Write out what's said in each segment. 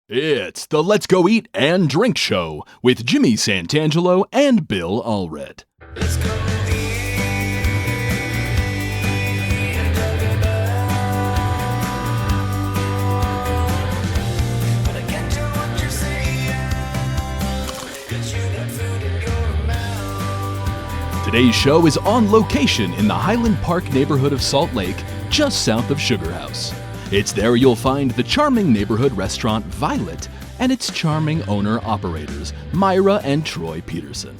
It's the Let's Go Eat and Drink Show with Jimmy Santangelo and Bill Allred. Let's go eat and but I can't tell what you're saying, 'cause you got food in your mouth. Today's show is on location in the Highland Park neighborhood of Salt Lake, just south of Sugar House. It's there you'll find the charming neighborhood restaurant Violet and its charming owner-operators, Myra and Troy Petersen.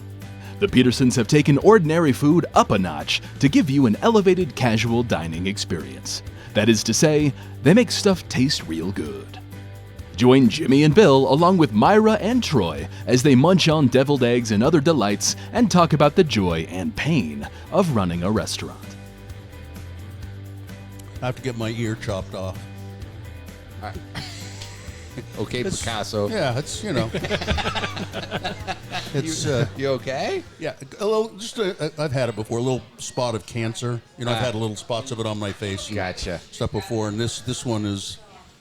The Petersens have taken ordinary food up a notch to give you an elevated casual dining experience. That is to say, they make stuff taste real good. Join Jimmy and Bill along with Myra and Troy as they munch on deviled eggs and other delights and talk about the joy and pain of running a restaurant. I have to get my ear chopped off. Okay, Picasso. Yeah, it's, it's, You okay? yeah, a little, I've had it before, a little spot of cancer. I've had little spots of it on my face. And Gotcha. stuff before, and this one is,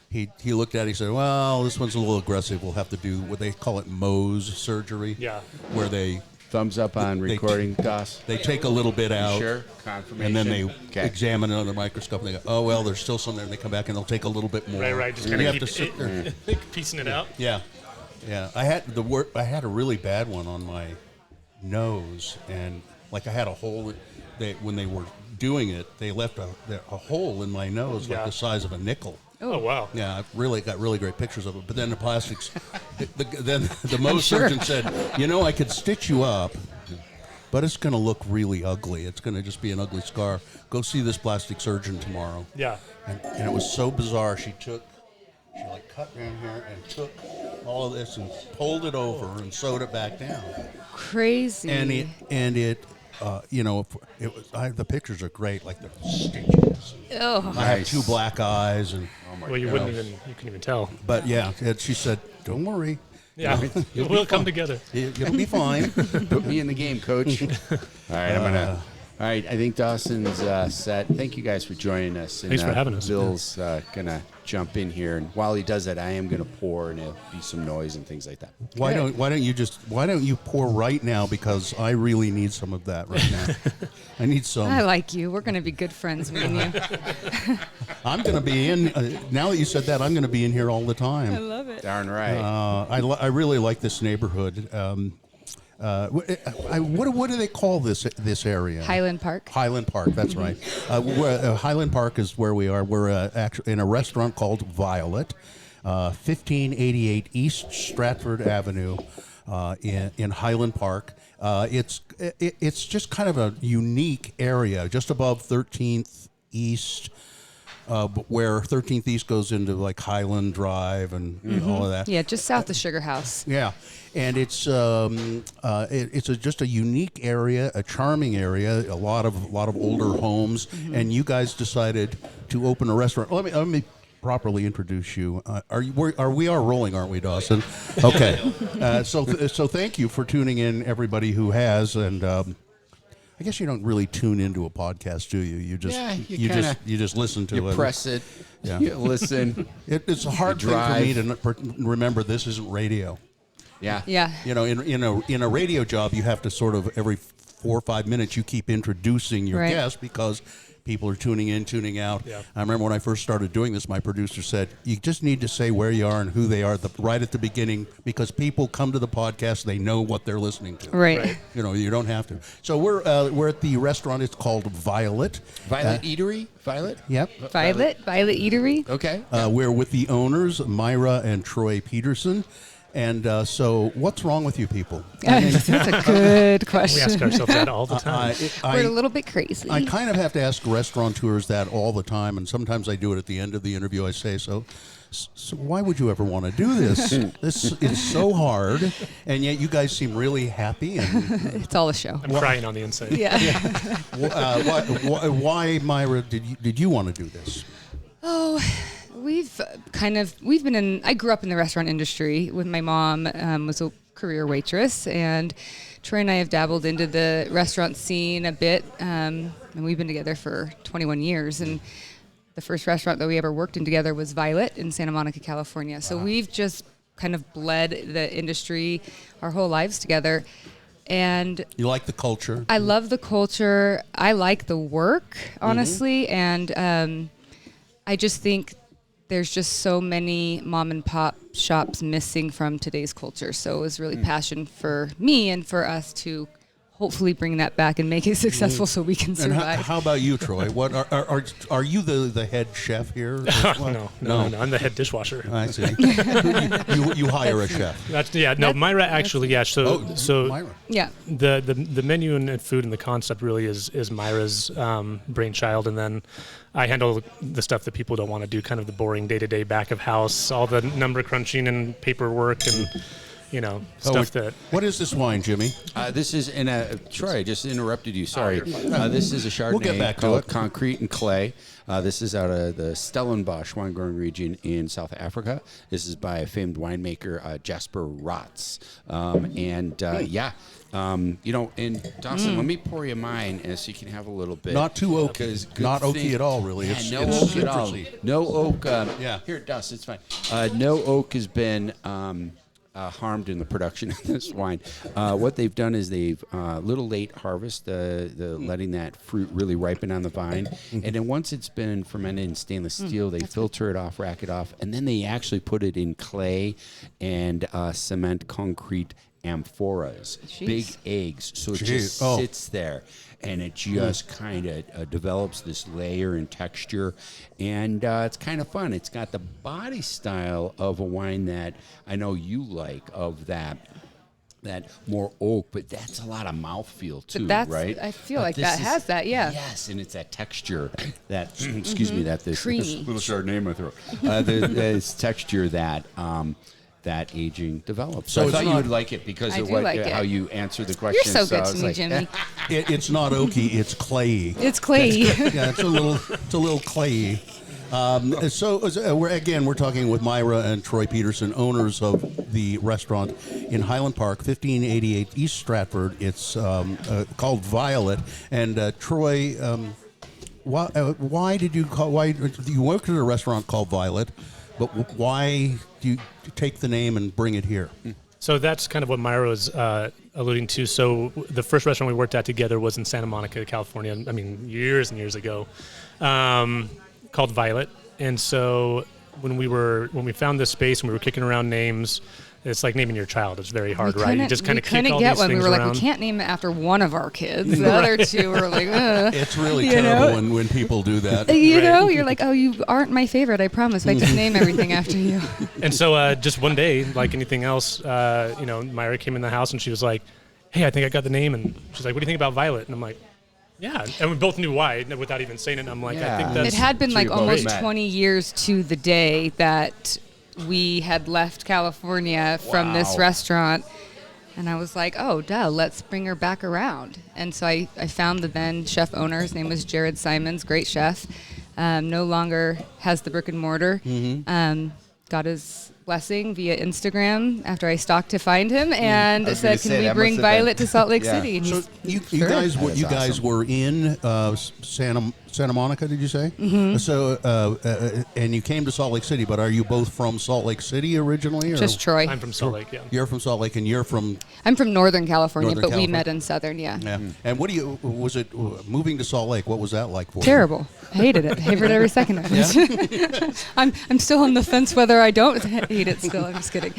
he looked at it, he said, well, this one's a little aggressive. We'll have to do what they call it Mohs surgery. Yeah. Where they Thumbs up on recording, DOS. They take a little bit out. Sure. Confirmation. And then they Okay. examine it under the microscope, and they go, oh, well, there's still some there, and they come back, and they'll take a little bit more. Right. Just And kind you of have to sit there. piecing it out. Yeah. I had a really bad one on my nose, and like I had a hole. When they were doing it, they left a hole in my nose like Yeah. the size of a nickel. Oh, wow. Yeah, I've really got really great pictures of it. But then the plastics, then the Mohs surgeon said, I could stitch you up, but it's going to look really ugly. It's going to just be an ugly scar. Go see this plastic surgeon tomorrow. Yeah. And it was so bizarre. She cut down here and took all of this and pulled it over and sewed it back down. Crazy. And the pictures are great, like the stitches. Oh. I have two black eyes, and Well, you couldn't even tell. but yeah, she said, "Don't worry, Yeah. It will come together. it'll be fine." Put me in the game, coach. All right, All right, I think Dawson's set. Thank you guys for joining us. And, Thanks for having us. Bill's gonna jump in here, and while he does that, I am gonna pour, and there'll be some noise and things like that. Why don't you pour right now, because I really need some of that right now. I need some. I like you. We're going to be good friends, me and you. I'm going to be in. Now that you said that, I'm going to be in here all the time. I love it. Darn right. I really like this neighborhood. What do they call this area? Highland Park. Highland Park, that's right. Highland Park is where we are. We're actually in a restaurant called Violet, 1588 East Stratford Avenue in Highland Park. It's just kind of a unique area, just above 13th East, where 13th East goes into like Highland Drive and all of that. Yeah, just south of Sugar House. Yeah, and it's just a unique area, a charming area, a lot of older homes, and you guys decided to open a restaurant. Let me properly introduce you. We are rolling, aren't we, Dawson? Okay. So thank you for tuning in, everybody who has, and I guess you don't really tune into a podcast, do you? You just you just listen to it. You press it. Yeah. You listen. It's a hard thing for me to remember. This isn't radio. Yeah. Yeah. In a radio job, you have to sort of every 4 or 5 minutes you keep introducing your Right. guest, because people are tuning in, tuning out. Yeah. I remember when I first started doing this, my producer said, you just need to say where you are and who they are right at the beginning, because people come to the podcast, they know what they're listening to. Right. You don't have to. So we're at the restaurant. It's called Violet. Violet Eatery? Violet? Yep. Violet Eatery. Okay. We're with the owners, Myra and Troy Petersen. And so what's wrong with you people? That's a good We question. ask ourselves that all the time. We're a little bit crazy. I kind of have to ask restaurateurs that all the time, and sometimes I do it at the end of the interview. I say, so why would you ever want to do this? This is so hard, and yet you guys seem really happy. And It's all a show. I'm crying on the inside. Yeah. why, Myra, did you want to do this? Oh, we've been in. I grew up in the restaurant industry with my mom. Was a career waitress, and Troy and I have dabbled into the restaurant scene a bit, and we've been together for 21 years. And the first restaurant that we ever worked in together was Violet in Santa Monica, California. So we've just kind of bled the industry our whole lives together. And You like the culture? I love the culture. I like the work, honestly. And I just think there's just so many mom and pop shops missing from today's culture. So it was really passion for me and for us to hopefully bring that back and make it successful so we can And survive. how about you, Troy? What are you the head chef here? No, I'm the head dishwasher. I see. you hire a chef. Myra actually, So Myra. Yeah. the menu and food and the concept really is Myra's brainchild, and then I handle the stuff that people don't want to do, kind of the boring day-to-day back of house, all the number crunching and paperwork and stuff that. What is this wine, Jimmy? This is Troy, I just interrupted you. Sorry. This is a Chardonnay We'll get back to called it. Concrete and Clay. This is out of the Stellenbosch wine growing region in South Africa. This is by a famed winemaker, Jasper Rotz. And Dawson, let me pour you mine so you can have a little bit. Not too oaky. Not oaky at all, really. Yeah, It's no it's oak at all. citrusy. No oak. Yeah. Here, Dawson, it's fine. No oak has been harmed in the production of this wine. What they've done is they've little late harvest, the letting that fruit really ripen on the vine, and then once it's been fermented in stainless steel, they filter it off, rack it off, and then they actually put it in clay and cement concrete amphoras, Jeez. big eggs, so it Jeez. just Oh. sits there. And it just kind of develops this layer and texture, and it's kind of fun. It's got the body style of a wine that I know you like, of that more oak, but that's a lot of mouthfeel too, That's, right? I feel But like this that has that, yeah. Yes, and it's that texture that excuse me, that this Creamy. little Chardonnay in my throat. This texture that that aging develops. So I it's thought you not- would like it because I of do what like it. how you answered the question. You're so good I to was me, like, Jimmy. It's not oaky. It's clayey. It's clayey. Yeah, it's a little clayey. We're talking with Myra and Troy Petersen, owners of the restaurant in Highland Park, 1588 East Stratford. It's called Violet. And Troy, why did you worked at a restaurant called Violet, but why do you take the name and bring it here? So that's kind of what Myra was alluding to. So the first restaurant we worked at together was in Santa Monica, California. I mean, years and years ago, called Violet. And so when we found this space and we were kicking around names, it's like naming your child. It's very hard, right? You just kind of kick all get these one. things We were around. like, we can't name it after one of our kids. The other two were like, ugh. It's really You know? terrible when people do that. You Right. know, you're like, oh, you aren't my favorite. I promise. I just name everything after you. And so just one day, like anything else, Myra came in the house and she was like, hey, I think I got the name. And she's like, what do you think about Violet? And I'm like, yeah. And we both knew why without even saying it. And I'm like, I Yeah. think It that's... had been So like you both almost met. 20 years to the day that we had left California from this Wow. restaurant. And I was like, oh, duh, let's bring her back around. And so I found the then chef owner. His name was Jared Simons, great chef. No longer has the brick and mortar. Got his blessing via Instagram after I stalked to find him and I was said, gonna can say, we that bring must have been- Violet to Salt Lake Yeah. City? And So he's, you Sure. guys were That's you guys awesome. were in Santa Monica, did you say? Mm-hmm. So and you came to Salt Lake City, but are you both from Salt Lake City originally? Or? just Troy. I'm from Salt Lake, yeah. You're from Salt Lake, and you're from I'm from Northern California, Northern but we California. met in Southern, yeah. yeah. And what was it moving to Salt Lake? What was that like for you? Terrible. I hated it. Hated every second of it. I'm still on the fence whether I don't hate it still. I'm just kidding.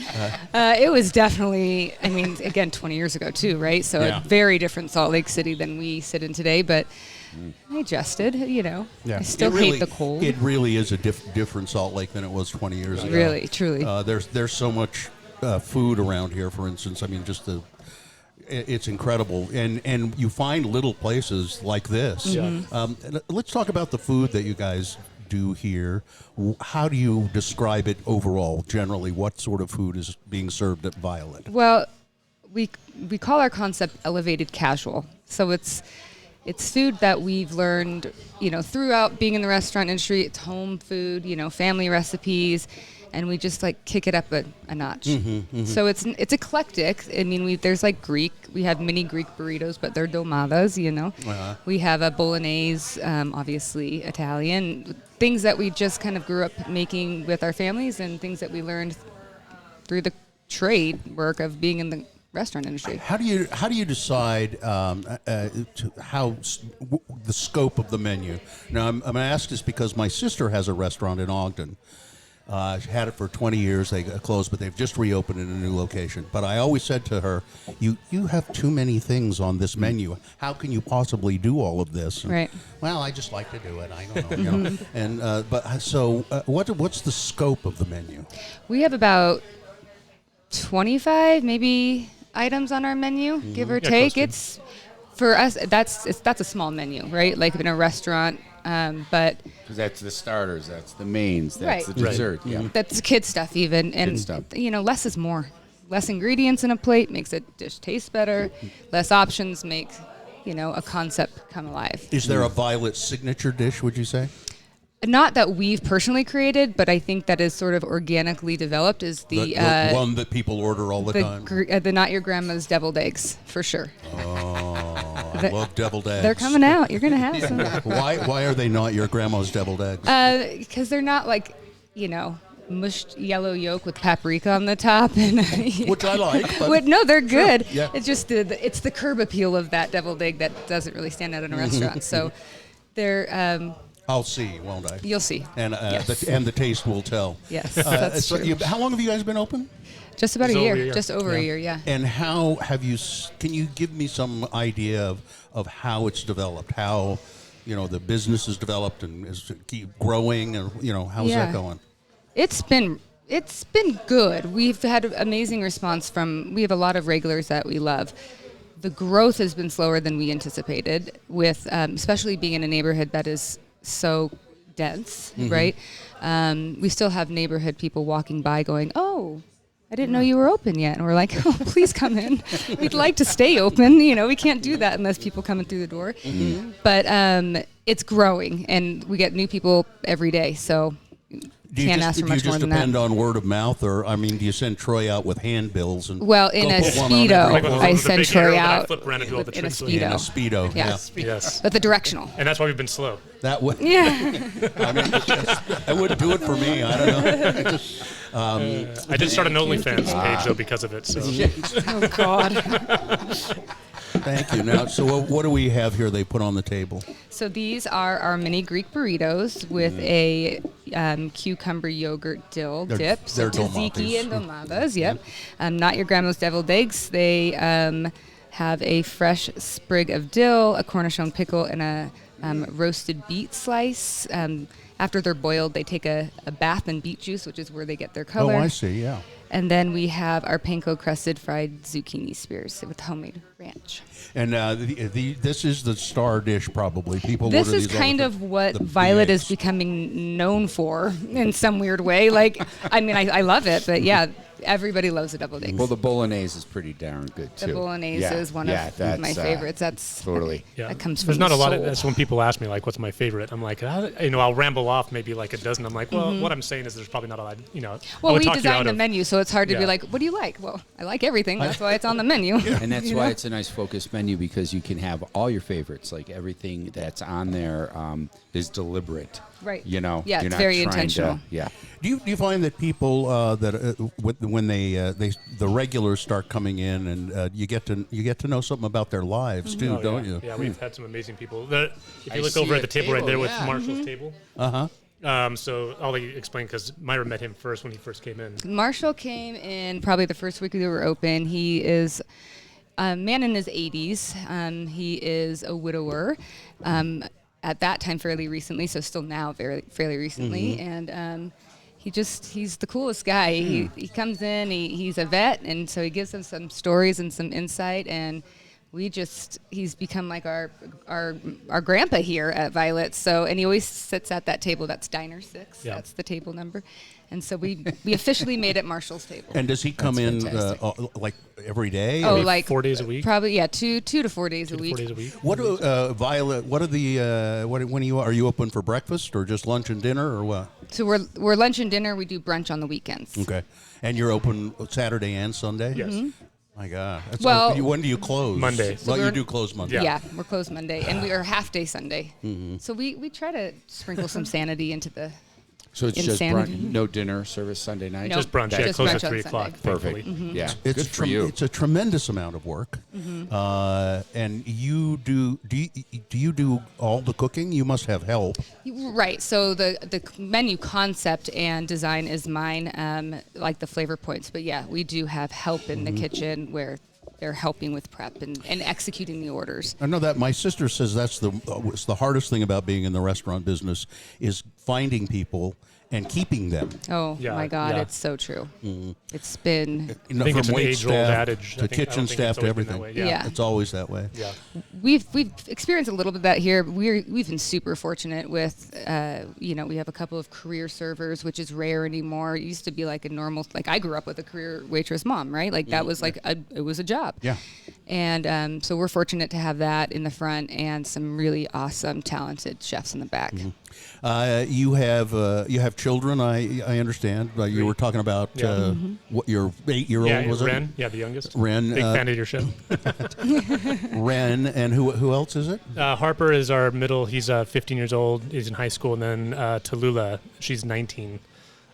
It was definitely, I mean, again, 20 years ago too, right? So Yeah. a very different Salt Lake City than we sit in today, but I adjusted, you know. Yeah. I still It really- hate the cold. It really is a different Salt Lake than it was 20 years ago. Really, truly. There's so much food around here. For instance, I mean, it's incredible, and you find little places like this. Yeah. Let's talk about the food that you guys do here. How do you describe it overall? Generally, what sort of food is being served at Violet? Well, we call our concept elevated casual. So it's food that we've learned, you know, throughout being in the restaurant industry. It's home food, you know, family recipes, and we just like kick it up a notch. So it's eclectic. I mean, there's like Greek. We have mini Greek burritos, but they're domadas, you know. We have a bolognese, obviously Italian, things that we just kind of grew up making with our families and things that we learned through the trade work of being in the restaurant industry. How do you decide the scope of the menu? Now I'm going to ask this because my sister has a restaurant in Ogden. She had it for 20 years. They closed, but they've just reopened in a new location. But I always said to her, "You have too many things on this menu. How can you possibly do all of this?" And, Right. well, I just like to do it. I don't know. You know? And what's the scope of the menu? We have about 25 maybe items on our menu, give or Yeah, take. close to. It's for us. That's a small menu, right? Like in a restaurant, but Because that's the starters, that's the mains, that's Right. the Right. dessert. Yeah. that's kid stuff even. And stuff. less is more. Less ingredients in a plate makes a dish taste better. Less options make a concept come alive. Is there a Violet signature dish? Would you say? Not that we've personally created, but I think that is sort of organically developed. Is the one that people order all the time. the not your grandma's deviled eggs for sure. I love deviled eggs. They're coming out. You're gonna have some. Why are they not your grandma's deviled eggs? Because they're not like, mushed yellow yolk with paprika on the top, and Which I like. But no, they're good. yeah. It's just it's the curb appeal of that deviled egg that doesn't really stand out in a restaurant. So they're I'll see, won't I? you'll see. And Yes. the taste will tell. Yes, that's So true. how long have you guys been open? Just about Just a over year. a year. Just over a year. Yeah. And how have you? Can you give me some idea of how it's developed? How the business is developed and is it keep growing, and how's that Yeah. going? It's been good. We've had amazing response we have a lot of regulars that we love. The growth has been slower than we anticipated, with especially being in a neighborhood that is so dense, right? We still have neighborhood people walking by going, "Oh, I didn't know you were open yet." And we're like, "Oh, please come in. We'd like to stay open. We can't do that unless people come in through the door." But it's growing, and we get new people every day. So can't ask for much do you more just than depend that. on word of mouth, or do you send Troy out with handbills and? Well, in go a put one on Speedo, every Like with corner? I the send big Troy arrow that I out flip around and do all the in a tricks with. in a Speedo. Speedo. Yeah. Yes. But the directional. And that's why we've been slow. That would. Yeah. I wouldn't do it for me. I don't know. I did start an OnlyFans page though because of it. So Oh God. Thank you. Now, so what do we have here? They put on the table. So these are our mini Greek burritos with a cucumber yogurt dill They're- dip. So they're tzatziki dolmates. and dolmadas. Yep. Not your grandma's deviled eggs. They have a fresh sprig of dill, a cornichon pickle, and a roasted beet slice. After they're boiled, they take a bath in beet juice, which is where they get their color. Oh, I see. Yeah. And then we have our panko crusted fried zucchini spears with homemade ranch. And this is the star dish, probably. People. This order is these all kind the- of what the Violet is eggs. becoming known for in some weird way. Like, I love it, but yeah, everybody loves the deviled eggs. Well, the bolaise is pretty darn good too. The bolognese Yeah, is one yeah, of that's, my favorites. That's totally. yeah, that comes from there's not the a lot of. soul. That's when people ask me like, "What's my favorite?" I'm like, I'll ramble off maybe like a dozen. I'm like, well, what I'm saying is there's probably not a lot. I Well, would we talk you out designed the of- menu, so it's hard to be Yeah. like, "What do you like?" Well, I like everything. That's why it's on the menu. And that's why it's a nice focused menu, because you can have all your favorites. Like everything that's on there is deliberate. Right. You know. Yeah, You're it's not very trying intentional. Yeah. Do you find that people when the regulars start coming in and you get to know something about their lives too, Oh, don't yeah. you? Yeah, we've had some amazing people. If I you look see over a at the table right table, there with yeah. Marshall's table. So I'll let you explain because Myra met him first when he first came in. Marshall came in probably the first week we were open. He is a man in his 80s. He is a widower. At that time, fairly recently, so still now, fairly recently, and he's the coolest guy. He comes in, he's a vet, and so he gives us some stories and some insight, and he's become like our grandpa here at Violet. So, and he always sits at that table. That's Diner 6. Yeah. That's the table number. And so we officially made it Marshall's table. And does he come in fantastic. like every day? Oh, or- like 4 days a week. Probably, yeah, 2 to 4 days a 4 week. days a week. What do Violet? What are the? When are you open for breakfast or just lunch and dinner or what? So we're lunch and dinner. We do brunch on the weekends. Okay, and you're open Saturday and Sunday. Yes. My God. That's Well- when do you close? Monday. Well, you we're- do close Monday. Yeah. Yeah, we're closed Monday, and we are half day Sunday. So we try to sprinkle some sanity into the So it's insanity. just brunch, no dinner service Sunday night? No. Just brunch. Yeah, Just close brunch at on 3 Sunday. o'clock. Perfect. thankfully. Yeah. It's Good for you. It's a tremendous amount of work, and you do you do all the cooking? You must have help. Right. So the menu concept and design is mine, like the flavor points. But yeah, we do have help in the kitchen where they're helping with prep and executing the orders. I know that my sister says that's it's the hardest thing about being in the restaurant business is finding people and keeping them. Oh Yeah, my God, yeah. it's so true. It's been You know, I think it's from an wait age-old staff adage. to I kitchen don't think staff it's to always been that everything. way. Yeah. It's always that way. Yeah. we've experienced a little bit of that here. We've been super fortunate with we have a couple of career servers, which is rare anymore. It used to be like a normal, like I grew up with a career waitress mom, right? Like that was like it was a job. Yeah. And so we're fortunate to have that in the front and some really awesome, talented chefs in the back. You have children. I understand. You were talking about Yeah. what your 8-year-old Yeah, was Ren. Yeah, the youngest. Ren, Big fan of your show. it? Ren, and who else is it? Harper is our middle. He's 15 years old. He's in high school. And then Tallulah, she's 19.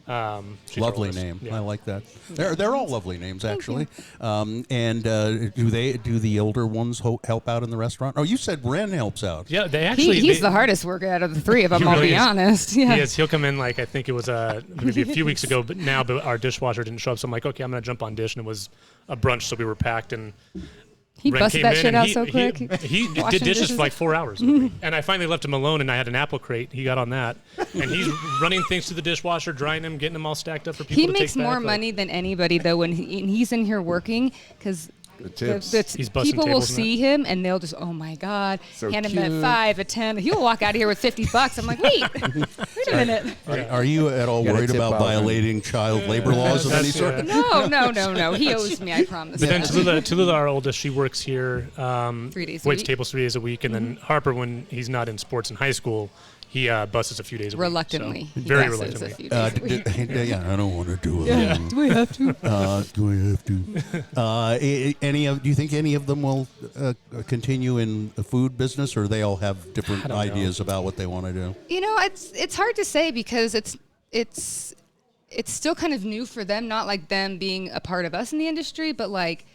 She's our Lovely oldest. name. Yeah. I like that. They're all lovely names actually. And do the older ones help out in the restaurant? Oh, you said Ren helps out. Yeah, they actually. He's they- the hardest worker out of the three of them, He I'll really be is. honest. Yeah. He is. He'll come in like I think it was maybe a few weeks ago, but our dishwasher didn't show up. So I'm like, okay, I'm gonna jump on dish, and it was a brunch, so we were packed and. He Ren busted came that in shit and out he- so he- quick. He Washing did dishes dishes. for like 4 hours, and I finally left him alone, and I had an apple crate. He got on that, and he's running things through the dishwasher, drying them, getting them all stacked up for people He to makes take back. more Like, money than anybody though when he's in here working because tips. He's busting people will tables and see him and they'll just, oh my God, So hand him cute. a 5, a 10. He'll walk out of here with $50. I'm like, wait a minute. Are you at all Gotta worried tip about off. violating child labor laws of any That's- sort? No. He owes me, I promise. But then Tallulah, our oldest, she works here. 3 days a waits week. tables 3 days a week, and then Harper, when he's not in sports in high school, he busts us a few days a week. Reluctantly. So, He very passes reluctantly. a few days a week. Yeah, I don't want to do it. Yeah. Do we have to? Do I have to? Do you think any of them will continue in the food business, or they all have different I don't know. ideas about what they want to do? You know, it's hard to say because it's still kind of new for them, not like them being a part of us in the industry, but like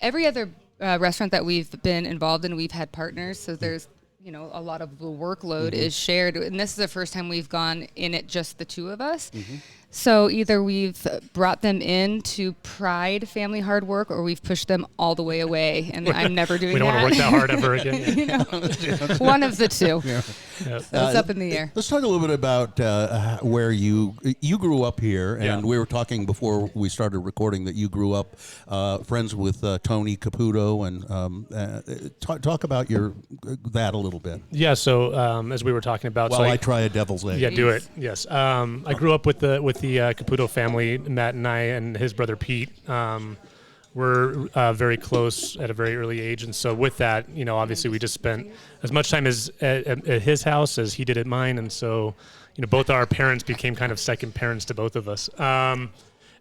every other restaurant that we've been involved in, we've had partners. So there's, a lot of the workload is shared. And this is the first time we've gone in it just the two of us. So either we've brought them in to pride family hard work or we've pushed them all the way away. And I'm never doing We don't that. want to work that hard ever again. One of the two. Yeah. It's up in the air. Let's talk a little bit about where you grew up here, and Yeah. we were talking before we started recording that you grew up friends with Tony Caputo, and talk about that a little bit. Yeah. So as we were talking about, While I try a devil's egg. Yeah, do it. Yes. I grew up with the Caputo family. Matt and I and his brother Pete were very close at a very early age, and so with that, obviously we just spent as much time as at his house as he did at mine, and so both our parents became kind of second parents to both of us.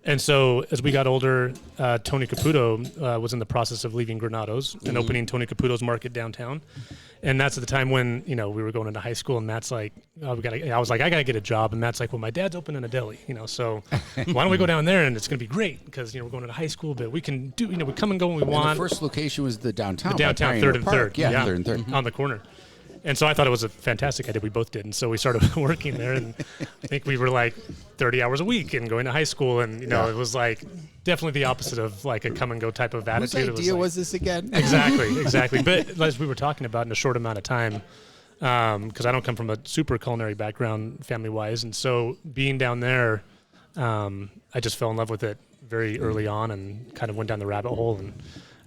And so as we got older, Tony Caputo was in the process of leaving Granados and opening Tony Caputo's Market downtown. And that's at the time when, we were going into high school, and Matt's like, I was like, I got to get a job. And Matt's like, well, my dad's opening a deli, so why don't we go down there, and it's going to be great because, we're going into high school, but we can do, we come and go when we And want. the first location was the downtown. The by downtown Pioneer 3rd and Park. 3rd. Yeah, 3rd and 3rd. On the corner. And so I thought it was a fantastic idea. We both did. And so we started working there, and I think we were like 30 hours a week and going to high school. And, it was like definitely the opposite of like a come and go type of Whose attitude. idea like, was this again? Exactly. But as we were talking about in a short amount of time, because I don't come from a super culinary background family-wise. And so being down there, I just fell in love with it very early on and kind of went down the rabbit hole. And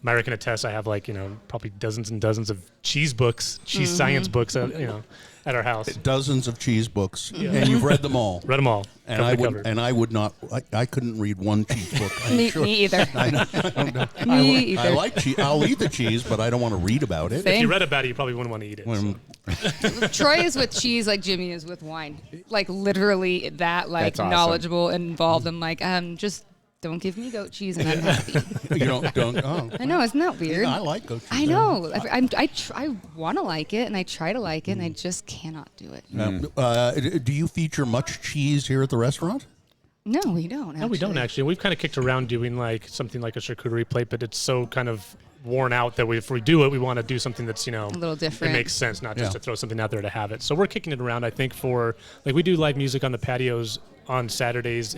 Myra can attest, I have probably dozens and dozens of cheese books, cheese science books, at our house. Dozens of cheese books, and you've read them all. Read them all. And cover I to would, cover. and I would not. I couldn't read one cheese book. I'm Me, sure. me either. I know. Me either. I like cheese. I'll eat the cheese, but I don't want to read about it. Same. If you read about it, you probably wouldn't want to eat it. When- Troy is with cheese like Jimmy is with wine. Like literally that, like That's awesome. knowledgeable and involved. I'm like, just don't give me goat cheese and I'm happy. You don't. Oh, I know, isn't that weird? I like goat cheese. I know. I want to like it, and I try to like it, and I just cannot do it. Do you feature much cheese here at the restaurant? No, we don't. No, we don't actually. We've kind of kicked around doing like something like a charcuterie plate, but it's so kind of worn out that if we do it, we want to do something that's, a little different. It makes sense, not just to throw something out there to have it. So we're kicking it around, I think, for like we do live music on the patios on Saturdays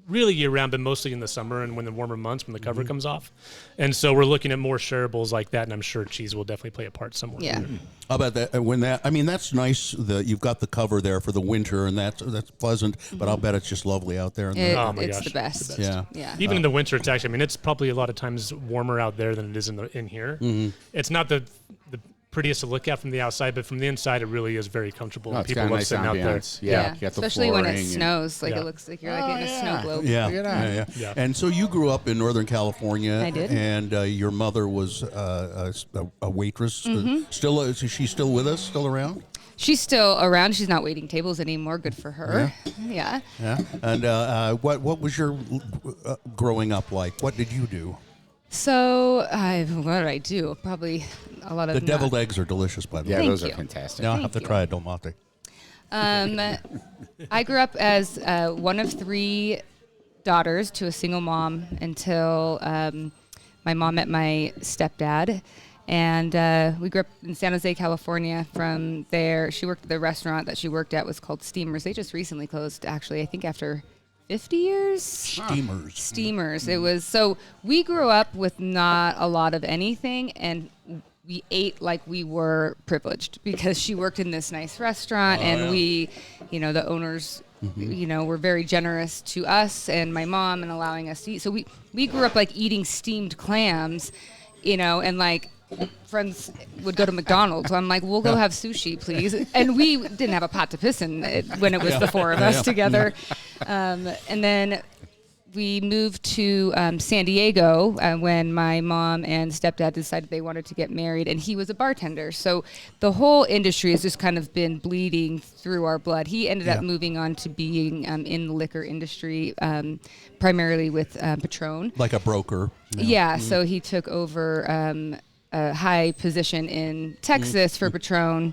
really year round, but mostly in the summer and when the warmer months when the cover comes off. And so we're looking at more shareables like that, and I'm sure cheese will definitely play a part somewhere. Yeah. How about that? That's nice that you've got the cover there for the winter, and that's pleasant. But I'll bet it's just lovely out there. Oh my it's gosh. the best. Yeah. Yeah. Even in the winter, it's actually, it's probably a lot of times warmer out there than it is in here. It's not the prettiest to look at from the outside, but from the inside, it really is very comfortable. Oh, and it's people got a love nice sitting out there. ambiance. Yeah. You got the Especially when it flooring and- snows. Like Yeah. it looks like you're like in a snow globe. Yeah. Look at that. Yeah. Yeah. And so you grew up in Northern California. I did. And your mother was a waitress. Still, is she still with us? Still around? She's still around. She's not waiting tables anymore. Good for her. Yeah. Yeah. And what was your growing up like? What did you do? So, what did I do? Probably a lot of The deviled eggs are delicious, by the Yeah, way. Thank those are you. fantastic. Now I'll Thank have to you. try a domate. I grew up as one of 3 daughters to a single mom until my mom met my stepdad. And we grew up in San Jose, California. From there, she worked at the restaurant that she worked at was called Steamers. They just recently closed, actually, I think after 50 years. Steamers. It was, so we grew up with not a lot of anything, and we ate like we were privileged because she worked in this nice restaurant, and we, the owners, were very generous to us and my mom and allowing us to eat. So we grew up like eating steamed clams, and like friends would go to McDonald's. I'm like, we'll go have sushi, please. And we didn't have a pot to piss in when it was the 4 of us together. And then we moved to San Diego when my mom and stepdad decided they wanted to get married, and he was a bartender. So the whole industry has just kind of been bleeding through our blood. He ended up moving on to being in the liquor industry, primarily with Patron. Like a broker. Yeah, so he took over a high position in Texas for Patron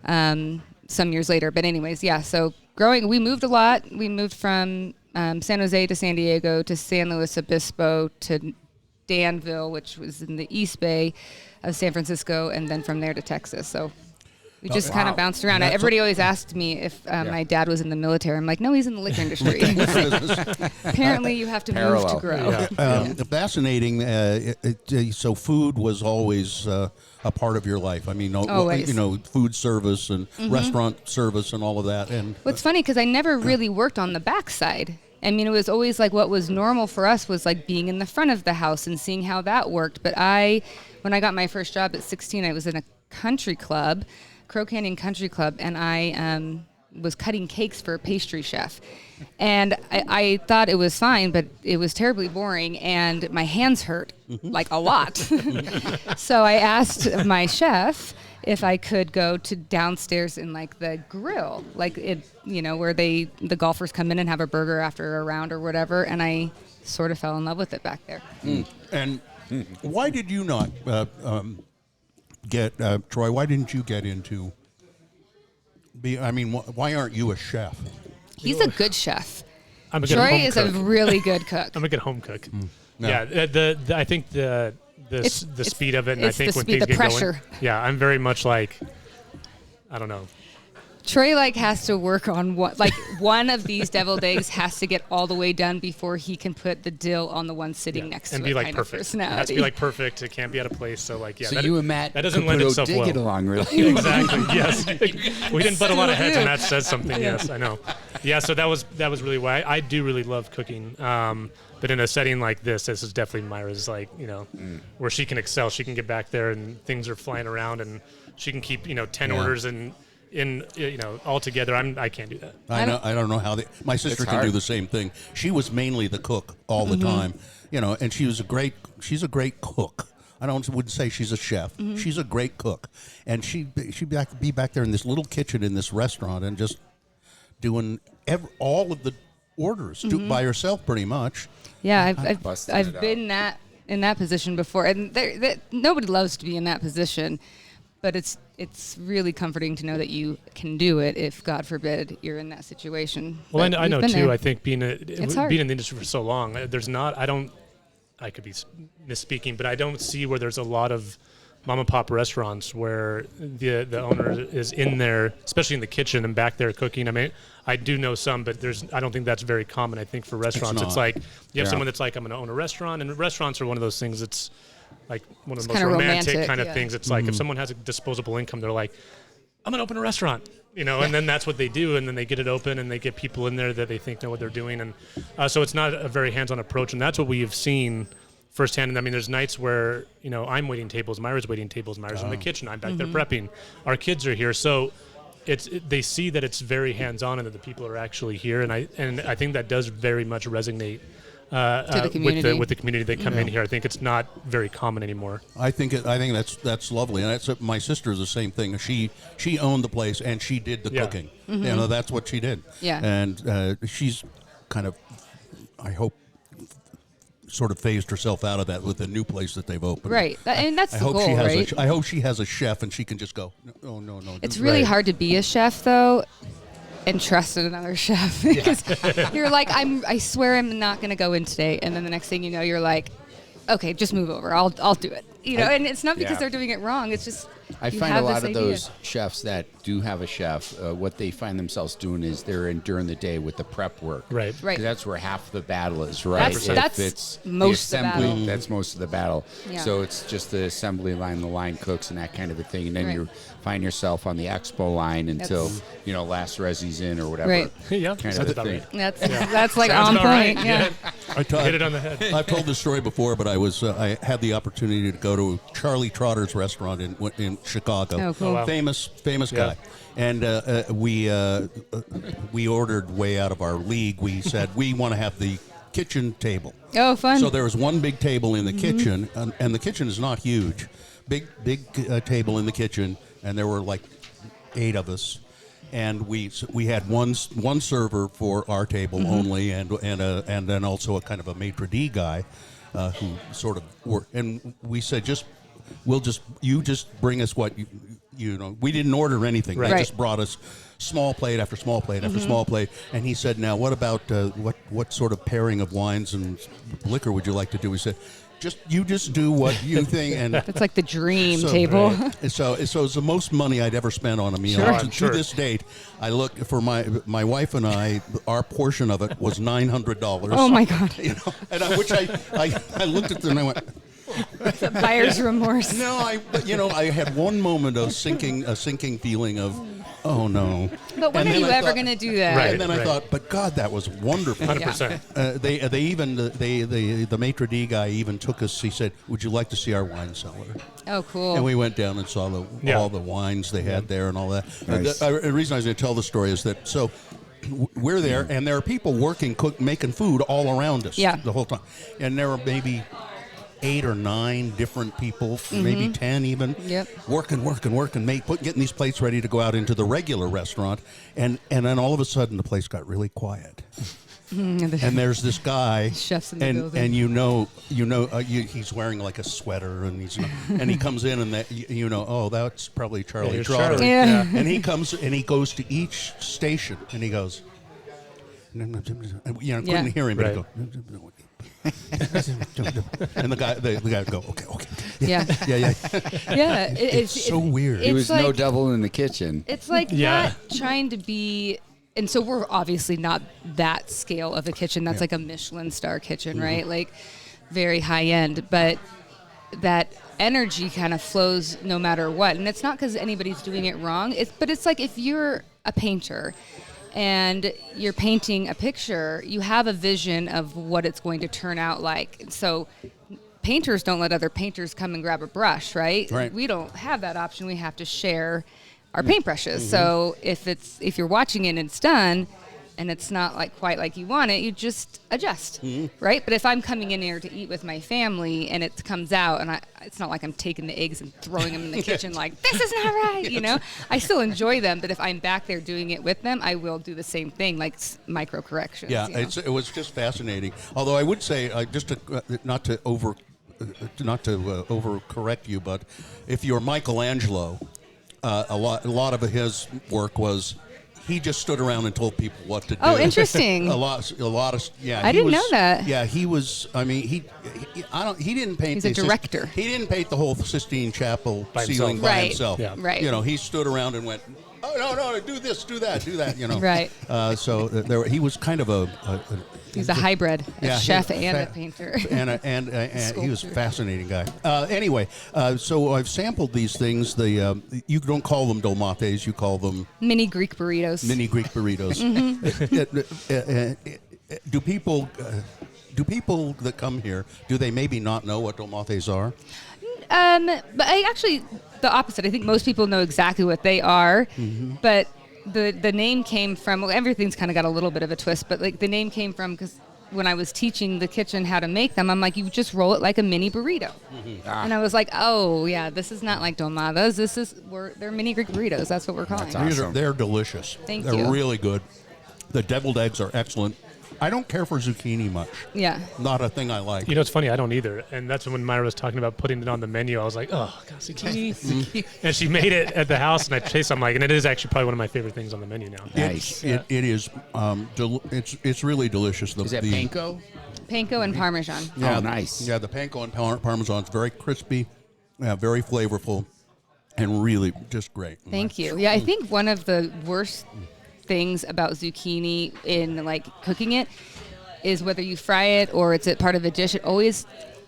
some years later. But anyways, so we moved a lot. We moved from San Jose to San Diego to San Luis Obispo to Danville, which was in the East Bay of San Francisco, and then from there to Texas. So we just kind of bounced around. Everybody always asked me if my dad was in the military. I'm like, no, he's in the liquor industry. Apparently, you have to move to grow. Fascinating. So food was always a part of your life. I mean, Always. Food service and restaurant service and all of that. And What's funny, because I never really worked on the backside. I mean, it was always like what was normal for us was like being in the front of the house and seeing how that worked. But when I got my first job at 16, I was in a country club, Crow Canyon Country Club, and I was cutting cakes for a pastry chef. And I thought it was fine, but it was terribly boring, and my hands hurt, like a lot. So I asked my chef if I could go to downstairs in like the grill, like where the golfers come in and have a burger after a round or whatever, and I sort of fell in love with it back there. And why did you not get Troy? Why didn't you get into? Why aren't you a chef? He's a good chef. I'm a good Troy home is cook. a really good cook. I'm a good home cook. No. Yeah, I think the It's speed of it, and I it's think the when speed, things the get pressure. going. Yeah, I'm very much like, I don't know. Troy has to work on one of these deviled eggs has to get all the way done before he can put the dill on the one sitting next and to be it. like kind perfect. Of personality. It has to be like perfect. It can't be out of place. So So you and Matt that doesn't lend Caputo itself did well. get along really. Exactly. Yes. We didn't butt a lot of heads, and that says something. Yes, I know. Yeah. So that was really why I do really love cooking. But in a setting like this is definitely Myra's where she can excel. She can get back there and things are flying around, and she can keep 10 orders in all together. I can't do that. I don't know how my sister It's can do hard. the same thing. She was mainly the cook all the time, and she's a great cook. I wouldn't say she's a chef. She's a great cook, and she'd be back there in this little kitchen in this restaurant and just doing all of the orders by yourself pretty much. Yeah, Busting I've it been in that position before, and nobody loves to be in that position, but it's really comforting to know that you can do it if, God forbid, you're in that situation. Well, But I we've know been too. there. I think being hard. in the industry for so long, there's not. I could be misspeaking, but I don't see where there's a lot of mom and pop restaurants where the owner is in there, especially in the kitchen and back there cooking. I mean, I do know some, but I don't think that's very common. I think for restaurants, it's not. like you have Yeah. someone that's like, I'm going to own a restaurant, and restaurants are one of those things that's like one of the most kinda romantic romantic, kind of yeah. things. It's like if someone has a disposable income, they're like, I'm going to open a restaurant, and then that's what they do. And then they get it open and they get people in there that they think know what they're doing. And so it's not a very hands-on approach. And that's what we have seen firsthand. And I mean, there's nights where, I'm waiting tables, Myra's waiting tables, Myra's in the kitchen, I'm back there prepping. Our kids are here. So they see that it's very hands-on and that the people are actually here. And I think that does very much resonate the community. with the community that come in here. I think it's not very common anymore. I think that's lovely, and my sister's the same thing. She owned the place and she did the cooking. That's what she did. Yeah. And she's kind of, I hope, sort of phased herself out of that with the new place that they've opened. Right. And that's I the hope goal, she has right? I hope she has a chef and she can just go. No. It's really right. hard to be a chef, though, and trust in another chef. Because you're like, I swear I'm not going to go in today. And then the next thing you know, you're like, okay, just move over. I'll do it. And it's not because Yeah. they're doing it wrong. It's just I you find a have lot this of idea. those chefs that do have a chef, what they find themselves doing is they're in during the day with the prep work. Right. Right. 'Cause that's where half the battle is, right? That's If it's most the of the assembly, battle. that's most of the battle. Yeah. So it's just the assembly line, the line cooks, and that kind of a thing. And then Right. you find yourself on the expo line until That's- last resi's in or whatever. Right. Yeah, Kind sounds of a about thing. right. That's like Sounds on about right. point. Yeah. Hit it on the head. I've told this story before, but I had the opportunity to go to Charlie Trotter's restaurant in Chicago. Oh, cool. Oh, wow. Famous guy. And we ordered way out of our league. We said we want to have the kitchen table. Oh, fun. So there was one big table in the kitchen, and the kitchen is not huge. Big table in the kitchen, and there were like 8 of us. And we had one server for our table only, and then also a kind of a maitre d' guy who sort of worked. And we said, you just bring us what you know. We didn't order anything. Right. They Right. just brought us small plate after small plate after small plate. And he said, now what about what sort of pairing of wines and liquor would you like to do? We said, you just do what you think. And That's like the dream so- table. and so it's the most money I'd ever spent on a meal. Sure. To Sure. this date, I looked for my wife and I. Our portion of it was $900. Oh my God. And which I looked at them and I went, Buyer's remorse. no, I had one moment of a sinking feeling of, oh no. But when And are then you I ever thought- going to do that? Right. And then I thought, but God, that was wonderful. 100%. They even the maitre d' guy even took us. He said, "Would you like to see our wine cellar?" Oh, cool. And we went down and saw Yeah. all the wines they had there and all that. Nice. The reason I was going to tell the story is that we're there and there are people working, making food all around us Yeah. the whole time, and there were maybe 8 or 9 different people, maybe 10 even, Yep. working, getting these plates ready to go out into the regular restaurant, and then all of a sudden the place got really quiet. And there's this guy, Chef's in the and building. he's wearing like a sweater, and and he comes in, and that's probably Charlie here's Trotter. Charlie. Yeah. And he comes and he goes to each station, and he goes, Yeah. couldn't hear him, but Right. he goes. And the guy would go, okay. Yeah. Yeah. Yeah. It's so weird. It's It was no like- devil in the kitchen. It's like Yeah. not trying to be, and so we're obviously not that scale of a kitchen. That's like a Michelin star kitchen, right? Like very high end, but that energy kind of flows no matter what. And it's not because anybody's doing it wrong. But it's like if you're a painter and you're painting a picture, you have a vision of what it's going to turn out like. So painters don't let other painters come and grab a brush, right? Right. We don't have that option. We have to share our paintbrushes. So if you're watching it and it's done, and it's not like quite like you want it, you just adjust, right? But if I'm coming in here to eat with my family and it comes out, and it's not like I'm taking the eggs and throwing them in the kitchen like, this is not right, you know? I still enjoy them, but if I'm back there doing it with them, I will do the same thing, like micro corrections. Yeah, you know? it was just fascinating. Although I would say, just to, not to overcorrect you, but if you're Michelangelo, a lot of his work was he just stood around and told people what to do. Oh, interesting. a lot of yeah. I didn't know that. Yeah, he was. I mean, he didn't paint. He's a director. He didn't paint the whole Sistine Chapel By ceiling himself. by Right. himself. Yeah. Right. You know, he stood around and went, oh no, do this, do that, do that. You know. Right. So he was kind of a He's a hybrid, yeah, a chef he- and fa- a painter. and he was a Sculpture. fascinating guy. Anyway, so I've sampled these things. You don't call them dolmates, you call them Mini Greek burritos. mini Greek burritos. Do people that come here, do they maybe not know what dolmates are? But I actually, the opposite. I think most people know exactly what they are, but the name came from, well, everything's kind of got a little bit of a twist, but like the name came from because when I was teaching the kitchen how to make them, I'm like, you just roll it like a mini burrito. And I was like, oh yeah, this is not like dolmadas. They're mini Greek burritos. That's what we're calling them. These they're delicious. Thank they're you. really good. The deviled eggs are excellent. I don't care for zucchini much. Yeah. Not a thing I like. You know, it's funny. I don't either. And that's when Myra was talking about putting it on the menu. I was like, oh, God, zucchini. And she made it at the house, and I tasted. I'm like, and it is actually probably one of my favorite things on the menu now. Nice. It is. It's really delicious. Is that panko? Panko and Parmesan. Yeah, Oh, nice. Yeah, the panko and Parmesan is very crispy, very flavorful, and really just great. Thank you. Yeah, I think one of the worst things about zucchini in like cooking it is whether you fry it or it's a part of a dish. It always,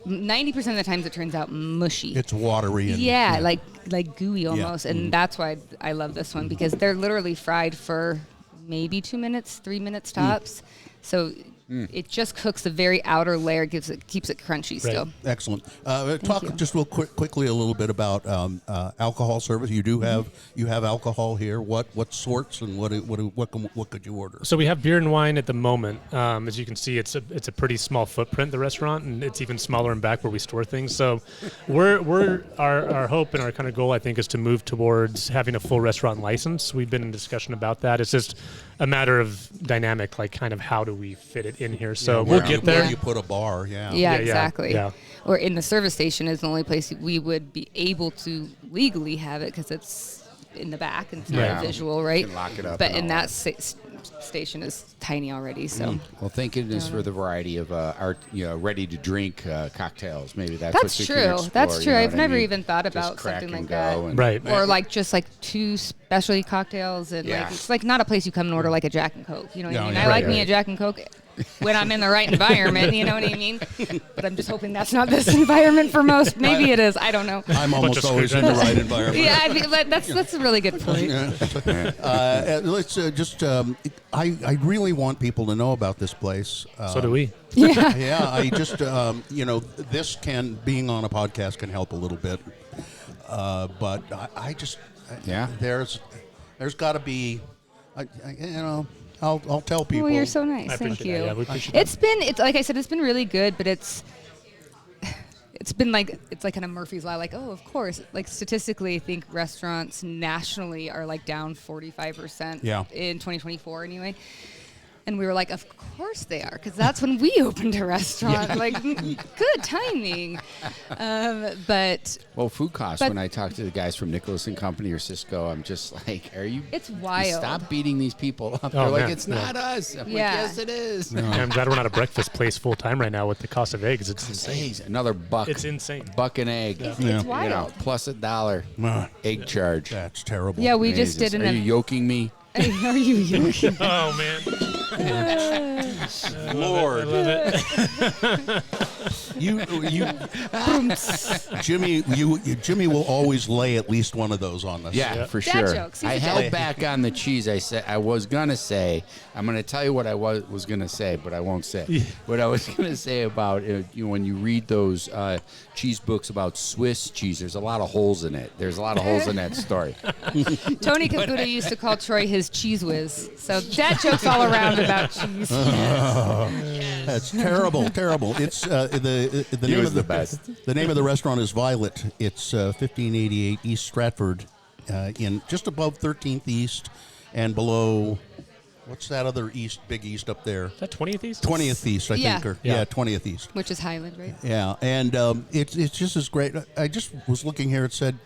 90% of the times, it turns out mushy. It's watery. And, yeah, like gooey almost, and Mm. that's why I love this one because they're literally fried for maybe 2 minutes, 3 minutes tops. So it just cooks the very outer layer, keeps it crunchy still. Excellent. Talk you. just real quickly a little bit about alcohol service. You do have alcohol here. What sorts and what could you order? So we have beer and wine at the moment. As you can see, it's a pretty small footprint, the restaurant, and it's even smaller in back where we store things. So our hope and our kind of goal, I think, is to move towards having a full restaurant license. We've been in discussion about that. It's just a matter of dynamic, like kind of how do we fit it in here. So we'll get there. Where you put a bar, yeah. Yeah, exactly. yeah. Or in the service station is the only place we would be able to legally have it because it's in the back and it's not Yeah. visual, right? You can lock it up But and in all that station is tiny already, so. Well, thank goodness for the variety of our ready-to-drink cocktails. Maybe that's That's what you true. can explore, That's you true. know I've what I never mean? even thought Just about crack something and like that. go and- Right. Or like just like 2 specialty cocktails and Yeah. like it's like not a place you come and order like a Jack and Coke. You know what I Yeah, mean? yeah. I like Right, me a right. Jack and Coke when I'm in the right environment. You know what I mean? But I'm just hoping that's not this environment for most. Maybe it is. I don't know. I'm almost of always in the right environment. Yeah, I mean, that's a really good point. Let's I really want people to know about this place. So do we. Yeah. Yeah, I just this being on a podcast can help a little bit, but I just Yeah. there's got to be, I'll tell people. Well, you're so nice. I Thank appreciate you. that. Yeah, we appreciate that. It's like I said, it's been really good, but it's been like kind of Murphy's Law. Like, oh, of course. Like statistically, I think restaurants nationally are like down 45% Yeah. in 2024 anyway. And we were like, of course they are, because that's when we opened a restaurant. Like, good timing. But Well, food costs, But- when I talk to the guys from Nicholas and Company or Cisco, I'm just like, It's wild. Stop beating these people up. Oh, They're like, man. it's not us. I'm like, Yeah. yes, it is. Yeah, I'm glad we're not a breakfast place full time right now with the cost of eggs. It's insane. Jeez, another buck. It's insane. Buck an egg. it's You know, wild. plus $1 Ah, egg charge. that's terrible. Yeah, we just Jesus. did Are you yoking me? Are you yoking? Oh man. Lord. I love it. Jimmy will always lay at least one of those on us. Yeah, for Dad sure. jokes. He's I a held dad. back on the cheese. I'm going to tell you what I was going to say, but I won't say. What I was going to say about when you read those cheese books about Swiss cheese, there's a lot of holes in it. There's a lot of holes in that story. Tony Caputo used to call Troy his cheese whiz. So dad jokes all around about cheese. That's terrible, terrible. It's the name was of the best. The name of the restaurant is Violet. It's 1588 East Stratford, in just above 13th East and below. What's that other big east up there? Is that 20th East? 20th East, I Yeah. think. Or, Yeah. 20th East. Which is Highland, right? Yeah, and it's just as great. I just was looking here. It said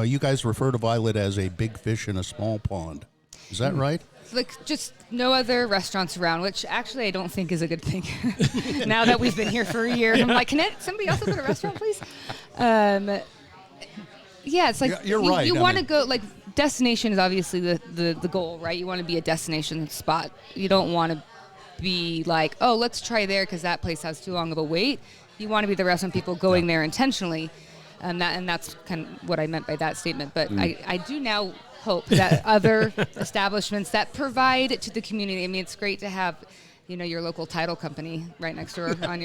you guys refer to Violet as a big fish in a small pond. Is that right? Like just no other restaurants around, which actually I don't think is a good thing. Now that we've been here for a year, I'm like, can somebody else open a restaurant, please? Yeah, it's like You're right. You I want to mean- go like destination is obviously the goal, right? You want to be a destination spot. You don't want to be like, oh, let's try there because that place has too long of a wait. You want to be the restaurant people going there intentionally, and that's kind of what I meant by that statement. But I do now hope that other establishments that provide to the community. I mean, it's great to have, your local title company right next door on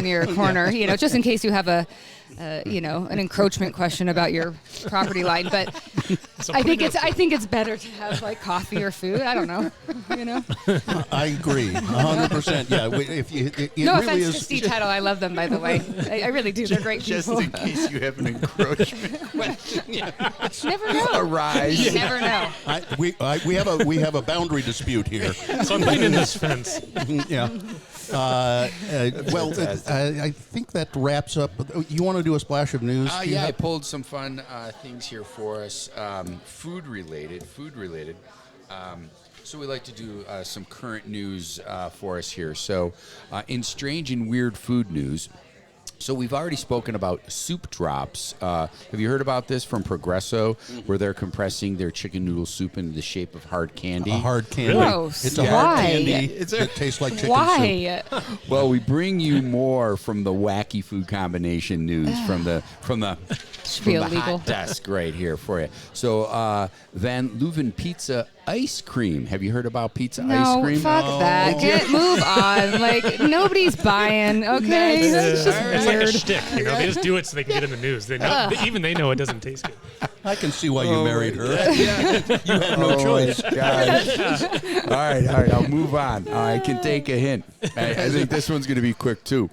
your corner. Just in case you have an encroachment question about your property line. But I think it's better to have like coffee or food. I don't know. I agree, 100%. Yeah, it No really offense is. to Steve Title, I love them by the way. I really do. They're great Just people. in case you have an encroachment question. You never know. Arise. You never know. We have a boundary dispute here. So I'm putting in this fence. Yeah. I think that wraps up. You want to do a splash of news? Do you Yeah, I have- pulled some fun things here for us, food related. So we like to do some current news for us here. So in strange and weird food news, so we've already spoken about soup drops. Have you heard about this from Progresso, where they're compressing their chicken noodle soup into the shape of hard candy? A hard candy. Gross. It's a Why? hard candy that tastes like chicken soup. Why? Well, we bring you more from the wacky food combination news from the Should be illegal. hot desk right here for you. So Van Leuven Pizza ice cream. Have you heard about pizza ice No, cream? fuck that. Move on. Like nobody's buying. Okay, that's just It's like a weird. shtick, They just do it so they can get in the news. They know, even they know it doesn't taste good. I can see why you married her. You had no choice. Gosh. All right. I'll move on. I can take a hint. I think this one's going to be quick too.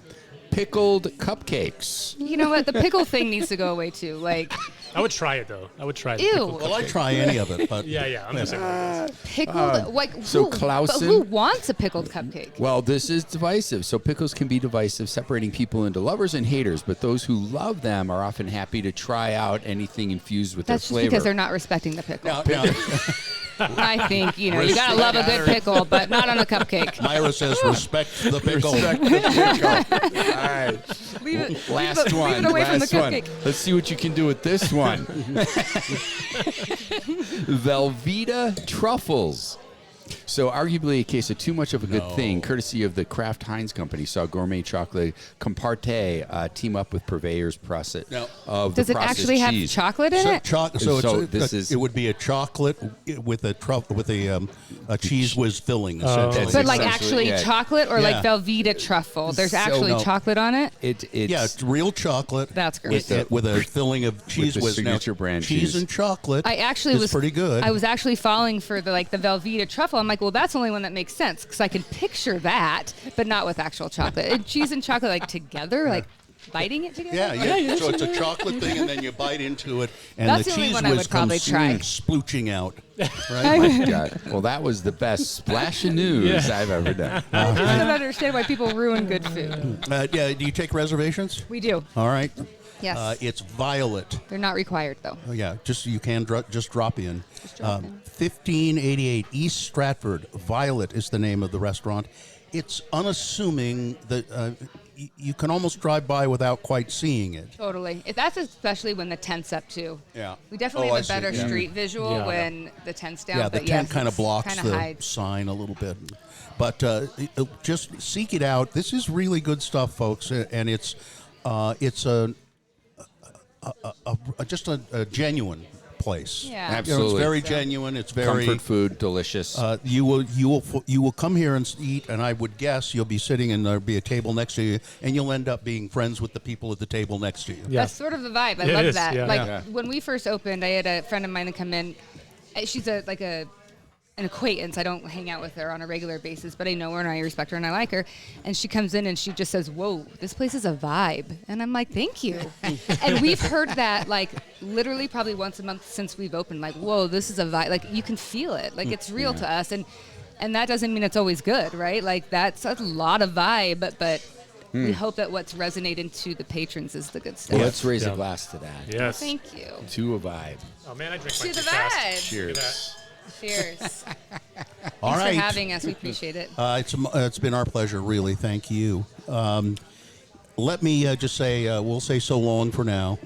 Pickled cupcakes. You know what? The pickle thing needs to go away too. Like, I would try it though. I would try the Ew. pickled Well, I cupcake. try any of it, but Yeah. I'm just saying. pickled. Like, so who, but Clausen- who wants a pickled cupcake? Well, this is divisive. So pickles can be divisive, separating people into lovers and haters. But those who love them are often happy to try out anything infused with That's their just flavor. because they're not respecting the pickle. now, I think you gotta love a good pickle, but not on a cupcake. Myra says respect the pickle. All right. Leave it. Last leave it, one. Leave it away from the Last one. cupcake. Let's see what you can do with this one. Velveeta truffles. So, arguably a case of too much of a good thing, courtesy of the Kraft Heinz Company, saw gourmet chocolate Comparte team up with purveyors process No. of Does the it processed actually have cheese. chocolate in it? It would be a chocolate with a cheese whiz filling, essentially. That's But like essentially actually it. chocolate or like Yeah. Velveeta truffle? There's So- actually No. chocolate on it. It's Yeah, it's real chocolate. That's great. With a filling of cheese the whiz. signature brand cheese cheese. and chocolate. I actually is was pretty good. I was actually falling for the Velveeta truffle. I'm like, well, that's the only one that makes sense because I can picture that, but not with actual chocolate. And cheese and chocolate like together, like biting it together. Yeah. So it's a chocolate thing, and then you bite into it, and That's the the only cheese one I whiz would probably comes try. splooching out. Right? Oh my God. Well, that was the best splash of news I've ever done. I just don't understand why people ruin good food. Yeah. Do you take reservations? We do. All right. Yes. It's Violet. They're not required though. Oh, yeah, you can just drop in. 1588 East Stratford. Violet is the name of the restaurant. It's unassuming that you can almost drive by without quite seeing it. Totally. That's especially when the tent's up too. Yeah. We definitely Oh, I have a see. better Yeah. street visual Yeah. when the tent's down. Yeah, the but tent yes, kind of it's blocks kinda the hides. sign a little bit. But just seek it out. This is really good stuff, folks, and it's just a genuine place. Yeah. You know, Absolutely. it's very genuine. It's very Comfort food, delicious. you will come here and eat, and I would guess you'll be sitting and there'll be a table next to you, and you'll end up being friends with the people at the table next to you. Yeah. That's sort of the vibe. I It love is, that. yeah. Like Yeah. when we first opened, I had a friend of mine come in. She's an acquaintance. I don't hang out with her on a regular basis, but I know her and I respect her and I like her. And she comes in and she just says, "Whoa, this place is a vibe." And I'm like, "Thank you." And we've heard that like literally probably once a month since we've opened. Like, "Whoa, this is a vibe." Like you can feel it. Like it's real to us. And that doesn't mean it's always good, right? Like that's a lot of vibe, but we hope that what's resonating to the patrons is the good stuff. Well, let's raise Yeah. a glass to that. Yes. Thank you. To a vibe. Oh man, I drink To mine the too fast. vibe. Look at Cheers. that. Cheers. All Thanks right. for having us. We appreciate it. It's been our pleasure, really. Thank you. Let me just say, we'll say so long for now.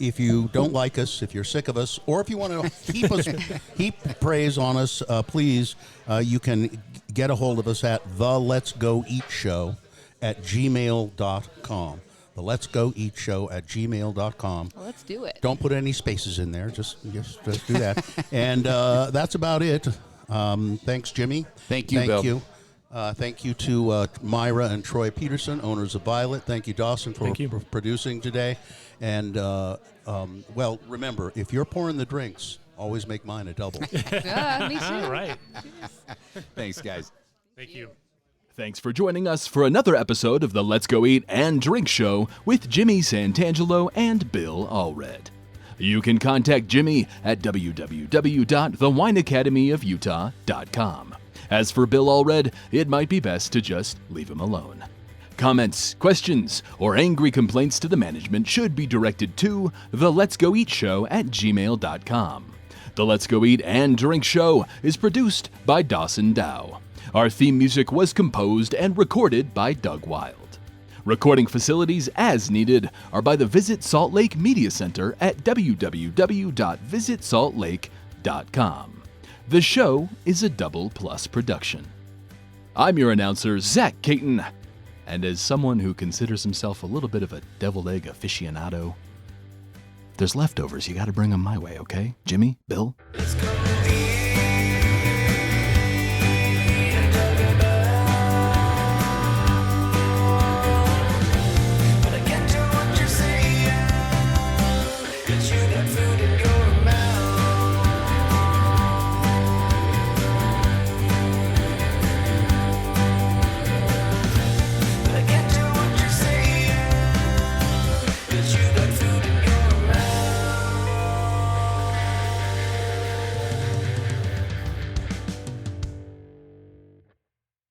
If you don't like us, if you're sick of us, or if you want to heap praise on us, please, you can get a hold of us at the Let's Go Eat Show at gmail.com. The Let's Go Eat Show at gmail.com. Well, let's do it. Don't put any spaces in there. Just do that. And that's about it. Thanks, Jimmy. Thank you, Bill. you. Thank you to Myra and Troy Petersen, owners of Violet. Thank you, Dawson, for Thank you. producing today. And, well, remember, if you're pouring the drinks, always make mine a double. Yeah, me too. All right. Thanks, guys. Thank you. Thanks for joining us for another episode of the Let's Go Eat and Drink Show with Jimmy Santangelo and Bill Allred. You can contact Jimmy at www.thewineacademyofutah.com. As for Bill Allred, it might be best to just leave him alone. Comments, questions, or angry complaints to the management should be directed to the Let's Go Eat Show at gmail.com. The Let's Go Eat and Drink Show is produced by Dawson Dow. Our theme music was composed and recorded by Doug Wild. Recording facilities as needed are by the Visit Salt Lake Media Center at www.visitsaltlake.com. The show is a Double Plus production. I'm your announcer, Zach Caton, and as someone who considers himself a little bit of a deviled egg aficionado, if there's leftovers, you gotta bring them my way, okay? Jimmy? Bill? Let's go